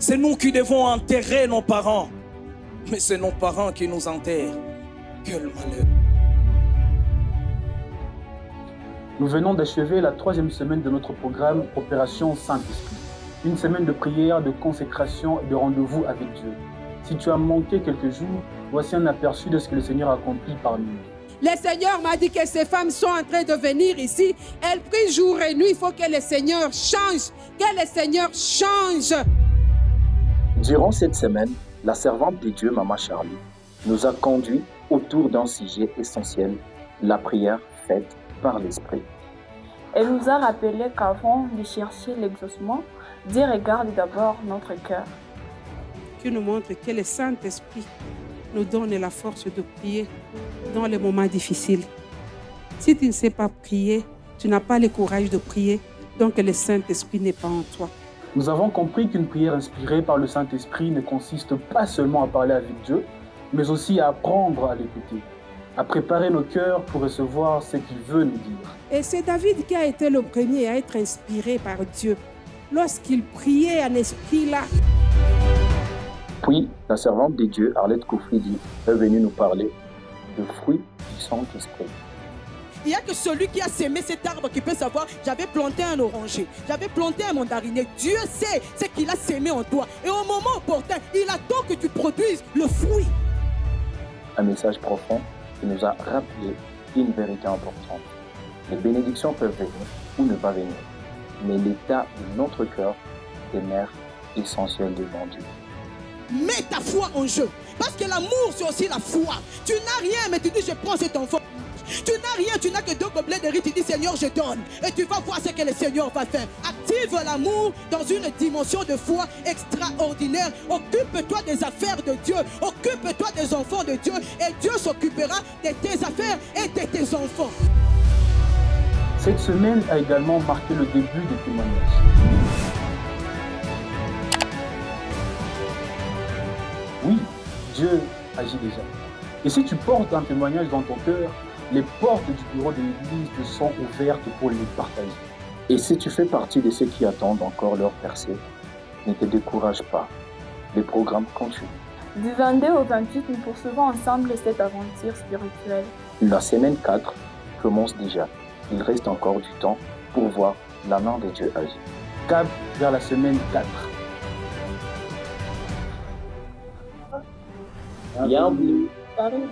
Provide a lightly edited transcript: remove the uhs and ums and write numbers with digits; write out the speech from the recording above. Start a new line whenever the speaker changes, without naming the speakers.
C'est nous qui devons enterrer nos parents. Mais c'est nos parents qui nous enterrent. Quel malheur.
Nous venons d'achever la 3e semaine de notre programme Opération Saint-Esprit. Une semaine de prière, de consécration et de rendez-vous avec Dieu. Si tu as manqué quelques jours, voici un aperçu de ce que le Seigneur a accompli parmi nous.
Le Seigneur m'a dit que ces femmes sont en train de venir ici. Elles prient jour et nuit. Il faut que le Seigneur change. Que le Seigneur change.
Durant cette semaine, la servante de Dieu, Maman Charlie, nous a conduits autour d'un sujet essentiel, la prière faite par l'Esprit.
Elle nous a rappelé qu'avant de chercher l'exaucement, Dieu regarde d'abord notre cœur.
Qui nous montre que le Saint-Esprit nous donne la force de prier dans les moments difficiles. Si tu ne sais pas prier, tu n'as pas le courage de prier, donc le Saint-Esprit n'est pas en toi.
Nous avons compris qu'une prière inspirée par le Saint-Esprit ne consiste pas seulement à parler avec Dieu, mais aussi à apprendre à l'écouter, à préparer nos cœurs pour recevoir ce qu'il veut nous dire.
Et c'est David qui a été le premier à être inspiré par Dieu. Lorsqu'il priait en esprit là.
Puis, la servante de Dieu, Arlette Koufridi, est venue nous parler de fruits du Saint-Esprit.
Il n'y a que celui qui a sémé cet arbre qui peut savoir, j'avais planté un oranger, j'avais planté un mandarinier. Dieu sait ce qu'il a sémé en toi. Et au moment opportun, il attend que tu produises le fruit.
Un message profond qui nous a rappelé une vérité importante. Les bénédictions peuvent venir ou ne pas venir, mais l'état de notre cœur demeure essentiel devant Dieu.
Mets ta foi en jeu, parce que l'amour c'est aussi la foi. Tu n'as rien, mais tu dis je prends cet enfant. Tu n'as rien, tu n'as que 2 gobelets de riz, tu dis Seigneur je donne. Et tu vas voir ce que le Seigneur va faire. Active l'amour dans une dimension de foi extraordinaire. Occupe-toi des affaires de Dieu. Occupe-toi des enfants de Dieu. Et Dieu s'occupera de tes affaires et de tes enfants.
Cette semaine a également marqué le début des témoignages. Oui, Dieu agit déjà. Et si tu portes un témoignage dans ton cœur, les portes du bureau de l'église te sont ouvertes pour les partager.
Et si tu fais partie de ceux qui attendent encore leur percée, ne te décourage pas. Les programmes continuent.
Du 22 au 28, nous poursuivons ensemble cette aventure spirituelle.
La semaine 4 commence déjà. Il reste encore du temps pour voir la main de Dieu agir.
Cap vers la semaine 4.
Bienvenue.
Bienvenue.